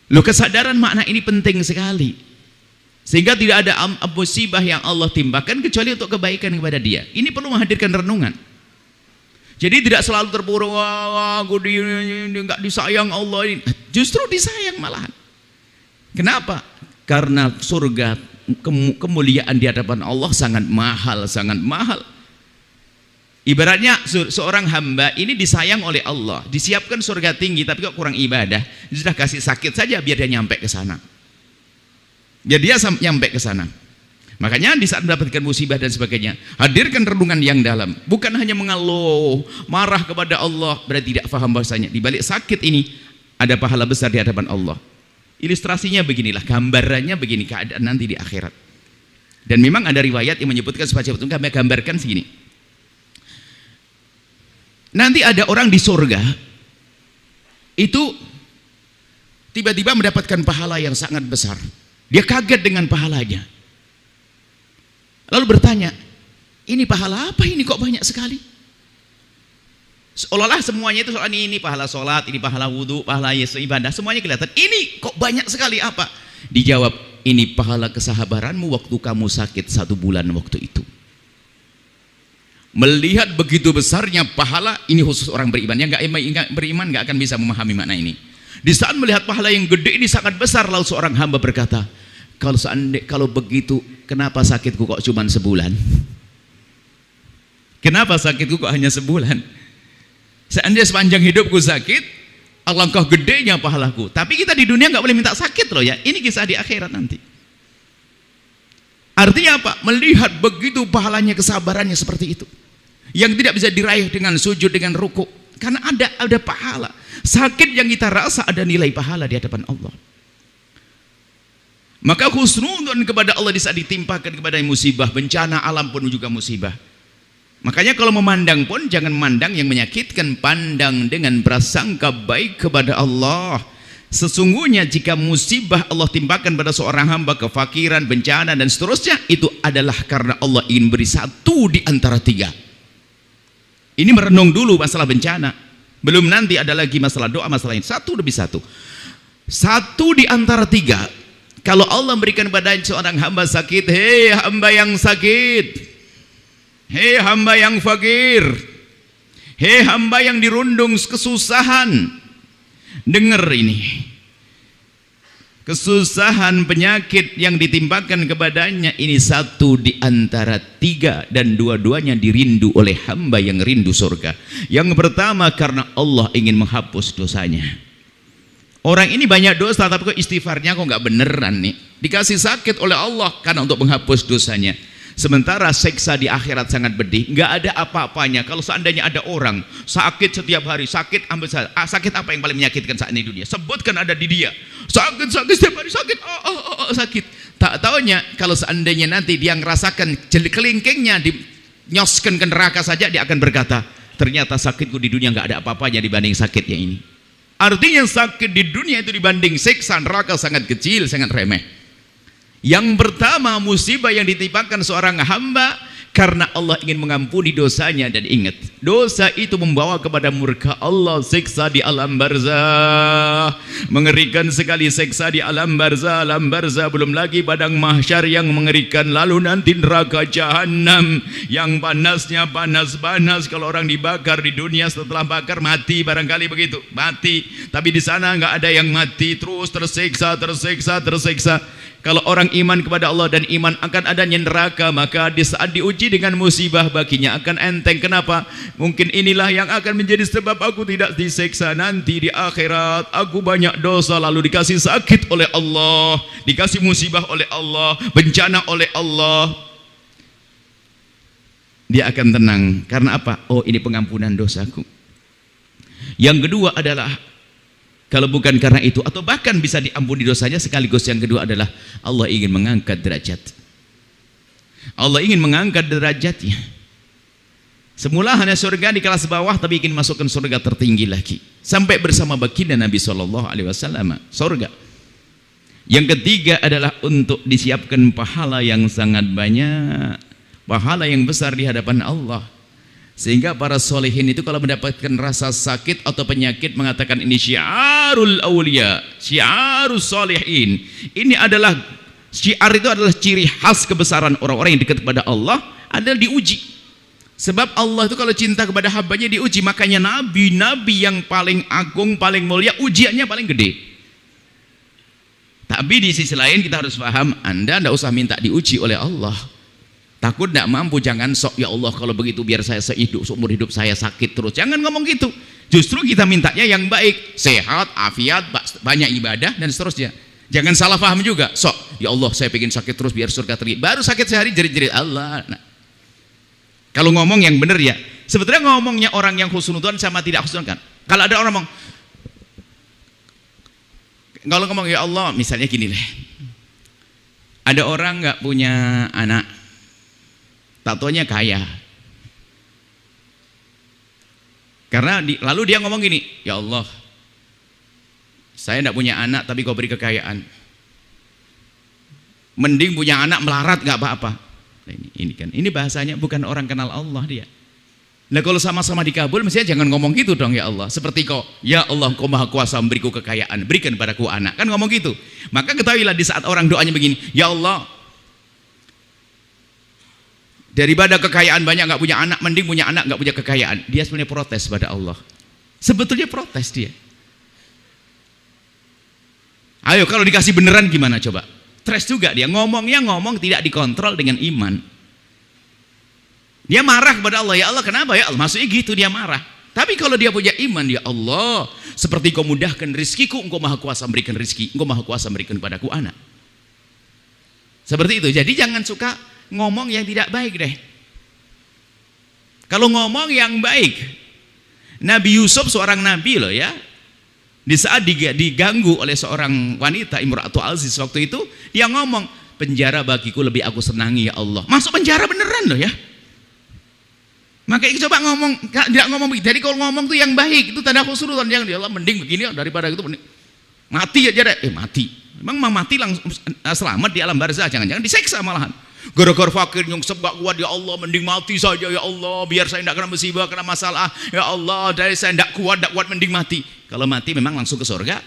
Loh, kesadaran makna ini penting sekali. Sehingga tidak ada musibah yang Allah timpakan kecuali untuk kebaikan kepada dia. Ini perlu menghadirkan renungan. Jadi tidak selalu terpuruk, wah aku nggak disayang Allah ini. Justru disayang malahan. Kenapa? Karena surga, kemuliaan di hadapan Allah sangat mahal, sangat mahal. Ibaratnya seorang hamba ini disayang oleh Allah, disiapkan surga tinggi, tapi kok kurang ibadah, sudah kasih sakit saja biar dia nyampe ke sana. Biar dia nyampe ke sana. Makanya di saat mendapatkan musibah dan sebagainya, hadirkan renungan yang dalam. Bukan hanya mengeluh, marah kepada Allah, berarti tidak paham bahasanya. Di balik sakit ini ada pahala besar di hadapan Allah. Ilustrasinya beginilah, gambarannya begini keadaan nanti di akhirat. Dan memang ada riwayat yang menyebutkan semacam itu, kami gambarkan segini. Nanti ada orang di surga itu tiba-tiba mendapatkan pahala yang sangat besar. Dia kaget dengan pahalanya. Lalu bertanya, ini pahala apa ini kok banyak sekali? Seolah-olah semuanya itu soal ini pahala sholat, ini pahala wudhu, pahala ibadah, semuanya kelihatan. Ini kok banyak sekali apa? Dijawab, ini pahala kesabaranmu waktu kamu sakit 1 bulan waktu itu. Melihat begitu besarnya pahala, ini khusus orang beriman. Yang nggak beriman nggak akan bisa memahami makna ini. Di saat melihat pahala yang gede ini sangat besar, lalu seorang hamba berkata, kalau begitu, kenapa sakitku kok cuma sebulan? Kenapa sakitku kok hanya sebulan? Seandainya sepanjang hidupku sakit, alangkah gedenya pahalaku. Tapi kita di dunia nggak boleh minta sakit loh ya. Ini kisah di akhirat nanti. Artinya apa? Melihat begitu pahalanya, kesabarannya seperti itu. Yang tidak bisa diraih dengan sujud, dengan ruku. Karena ada pahala. Sakit yang kita rasa ada nilai pahala di hadapan Allah. Maka husnudon kepada Allah di saat ditimpakan kepada musibah, bencana alam pun juga musibah. Makanya kalau memandang pun jangan memandang yang menyakitkan, pandang dengan prasangka baik kepada Allah. Sesungguhnya jika musibah Allah timpakan pada seorang hamba, kefakiran, bencana dan seterusnya, itu adalah karena Allah ingin beri 1 di antara 3. Ini merenung dulu masalah bencana. Belum nanti ada lagi masalah doa, masalah lain. 1 lebih 1. 1 di antara 3. Kalau Allah memberikan pada seorang hamba sakit, hei hamba yang sakit, hei hamba yang fakir, hei hamba yang dirundung kesusahan, dengar ini, kesusahan penyakit yang ditimpakan kepadanya ini 1 di antara 3, dan dua-duanya dirindu oleh hamba yang rindu surga. Yang pertama karena Allah ingin menghapus dosanya. Orang ini banyak dosa tapi kok istighfarnya kok nggak beneran nih. Dikasih sakit oleh Allah karena untuk menghapus dosanya. Sementara seksa di akhirat sangat pedih, nggak ada apa-apanya. Kalau seandainya ada orang sakit setiap hari, sakit ambil sakit apa yang paling menyakitkan saat ini di dunia? Sebutkan ada di dia. Sakit setiap hari, sakit, sakit. Tak taunya kalau seandainya nanti dia ngerasakan kelingkingnya dinyoskan ke neraka saja, dia akan berkata, ternyata sakitku di dunia nggak ada apa-apanya dibanding sakitnya ini. Artinya sakit di dunia itu dibanding siksa neraka sangat kecil, sangat remeh. Yang pertama musibah yang ditimpakan seorang hamba karena Allah ingin mengampuni dosanya. Dan ingat, dosa itu membawa kepada murka Allah, siksa di alam barzah. Mengerikan sekali siksa di alam barzah. Alam barzah belum lagi padang mahsyar yang mengerikan. Lalu nanti neraka jahanam yang panasnya panas-panas. Kalau orang dibakar di dunia setelah bakar mati, barangkali begitu, mati. Tapi di sana nggak ada yang mati, terus tersiksa, tersiksa, tersiksa. Kalau orang iman kepada Allah dan iman akan adanya neraka, maka di saat diuji dengan musibah baginya akan enteng. Kenapa? Mungkin inilah yang akan menjadi sebab aku tidak disiksa nanti di akhirat. Aku banyak dosa lalu dikasih sakit oleh Allah, dikasih musibah oleh Allah, bencana oleh Allah. Dia akan tenang. Karena apa? Oh, ini pengampunan dosaku. Yang kedua adalah kalau bukan karena itu, atau bahkan bisa diampuni dosanya, sekaligus yang kedua adalah Allah ingin mengangkat derajat. Allah ingin mengangkat derajatnya. Semula hanya surga di kelas bawah, tapi ingin masukkan surga tertinggi lagi. Sampai bersama baginda Nabi SAW, surga. Yang ketiga adalah untuk disiapkan pahala yang sangat banyak. Pahala yang besar di hadapan Allah. Sehingga para solehin itu kalau mendapatkan rasa sakit atau penyakit mengatakan ini syiarul awliya, syiarul solehin. Ini adalah syiar, itu adalah ciri khas kebesaran orang-orang yang dekat kepada Allah, adalah diuji. Sebab Allah itu kalau cinta kepada hambanya diuji. Makanya nabi-nabi yang paling agung, paling mulia, ujiannya paling gede. Tapi di sisi lain kita harus paham, Anda tidak usah minta diuji oleh Allah. Takut tidak mampu, jangan sok, ya Allah kalau begitu biar saya seumur hidup saya sakit terus. Jangan ngomong gitu. Justru kita mintanya yang baik, sehat, afiat, banyak ibadah dan seterusnya. Jangan salah paham juga. Sok, ya Allah saya pengen sakit terus biar surga teriak. Baru sakit sehari jerit-jerit Allah. Nah, kalau ngomong yang benar ya. Sebetulnya ngomongnya orang yang husnudzon sama tidak husnudzon kan. Kalau ada orang ngomong, kalau ngomong ya Allah, misalnya gini deh. Ada orang nggak punya anak, tatonya kaya. Karena lalu dia ngomong gini, ya Allah, saya tidak punya anak tapi kau beri kekayaan. Mending punya anak melarat nggak apa-apa. Nah, ini kan, ini bahasanya bukan orang kenal Allah dia. Nah kalau sama-sama dikabul, mestinya jangan ngomong gitu dong ya Allah. Seperti kau, ya Allah kau maha kuasa memberiku kekayaan, berikan padaku anak. Kan ngomong gitu. Maka ketahuilah di saat orang doanya begini, ya Allah, daripada kekayaan banyak nggak punya anak, mending punya anak nggak punya kekayaan. Dia sebenarnya protes pada Allah. Sebetulnya protes dia. Ayo kalau dikasih beneran gimana coba? Stres juga dia, ngomongnya ngomong tidak dikontrol dengan iman. Dia marah kepada Allah, ya Allah kenapa ya Allah? Maksudnya gitu, dia marah. Tapi kalau dia punya iman, ya Allah, seperti kau mudahkan rizkiku, engkau maha kuasa memberikan rizki, engkau maha kuasa memberikan padaku anak. Seperti itu. Jadi jangan suka ngomong yang tidak baik deh. Kalau ngomong yang baik, Nabi Yusuf seorang nabi loh ya, di saat diganggu oleh seorang wanita Imra'atu Aziz waktu itu, dia ngomong, penjara bagiku lebih aku senangi ya Allah. Masuk penjara beneran loh ya. Makanya coba ngomong, tidak ngomong begitu. Jadi kalau ngomong tuh yang baik, itu tanda khusnudzon. Yang dia Allah mending begini daripada itu mending mati aja deh. Mati. Memang mati langsung selamat di alam barzah, jangan-jangan diseksa malahan. Gara-gara fakir nyungsep gak kuat, ya Allah mending mati saja ya Allah, biar saya tidak kena musibah, kena masalah. Ya Allah, dari saya tidak kuat mending mati. Kalau mati memang langsung ke surga.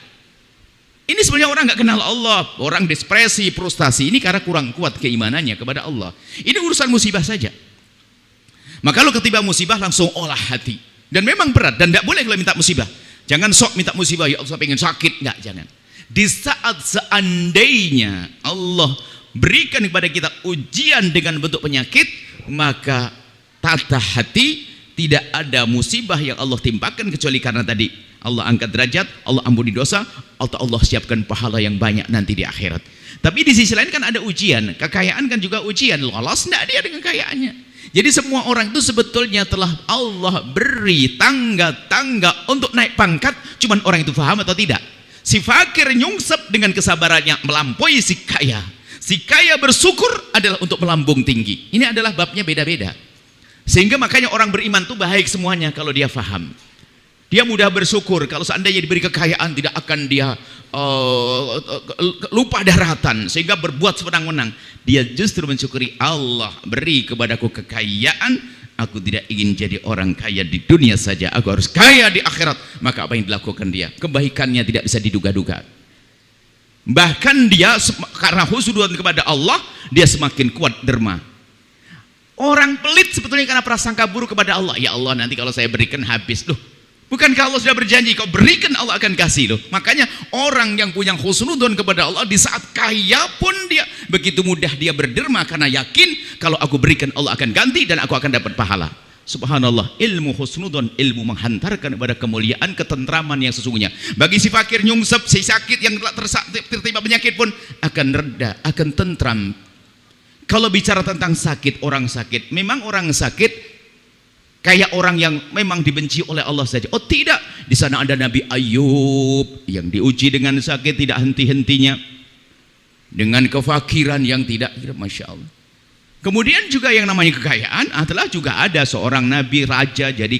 Ini sebenarnya orang nggak kenal Allah, orang depresi, frustasi. Ini karena kurang kuat keimanannya kepada Allah. Ini urusan musibah saja. Maka kalau ketiba musibah langsung olah hati. Dan memang berat dan tidak boleh kalau minta musibah. Jangan sok minta musibah, ya Allah pengen sakit, enggak, jangan. Di saat seandainya Allah berikan kepada kita ujian dengan bentuk penyakit, maka tata hati, tidak ada musibah yang Allah timpakan kecuali karena tadi Allah angkat derajat, Allah ampuni dosa, atau Allah siapkan pahala yang banyak nanti di akhirat. Tapi di sisi lain kan ada ujian, kekayaan kan juga ujian. Lolos enggak dia dengan kekayaannya? Jadi semua orang itu sebetulnya telah Allah beri tangga-tangga untuk naik pangkat, cuman orang itu paham atau tidak. Si fakir nyungsep dengan kesabarannya melampaui si kaya. Si kaya bersyukur adalah untuk melambung tinggi. Ini adalah babnya beda-beda. Sehingga makanya orang beriman itu baik semuanya kalau dia faham. Dia mudah bersyukur. Kalau seandainya diberi kekayaan, tidak akan dia lupa daratan sehingga berbuat sewenang-wenang. Dia justru mensyukuri, Allah beri kepadaku kekayaan, aku tidak ingin jadi orang kaya di dunia saja, aku harus kaya di akhirat. Maka apa yang dilakukan dia? Kebaikannya tidak bisa diduga-duga. Bahkan dia karena husnudzon kepada Allah, dia semakin kuat derma. Orang pelit sebetulnya karena prasangka buruk kepada Allah. Ya Allah, nanti kalau saya berikan habis. Loh, bukankah Allah sudah berjanji kau berikan Allah akan kasih? Loh, makanya orang yang punya husnudzon kepada Allah di saat kaya pun dia begitu mudah dia berderma karena yakin kalau aku berikan Allah akan ganti dan aku akan dapat pahala. Subhanallah, ilmu husnudzon, ilmu menghantarkan kepada kemuliaan, ketentraman yang sesungguhnya. Bagi si fakir nyungsep, si sakit yang telah tertimpa penyakit pun akan reda, akan tentram. Kalau bicara tentang sakit, orang sakit, memang orang sakit kayak orang yang memang dibenci oleh Allah saja. Oh tidak, di sana ada Nabi Ayub yang diuji dengan sakit tidak henti-hentinya, dengan kefakiran yang tidak, Masya Allah. Kemudian juga yang namanya kekayaan adalah juga ada seorang Nabi Raja jadi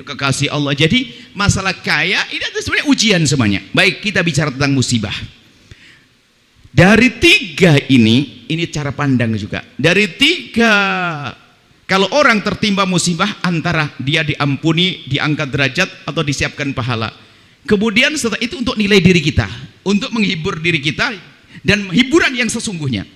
kekasih Allah. Jadi masalah kaya ini sebenarnya ujian semuanya. Baik, kita bicara tentang musibah. Dari tiga ini cara pandang juga. Dari tiga Kalau orang tertimpa musibah, antara dia diampuni, diangkat derajat, atau disiapkan pahala. Kemudian setelah itu untuk nilai diri kita, untuk menghibur diri kita, dan hiburan yang sesungguhnya.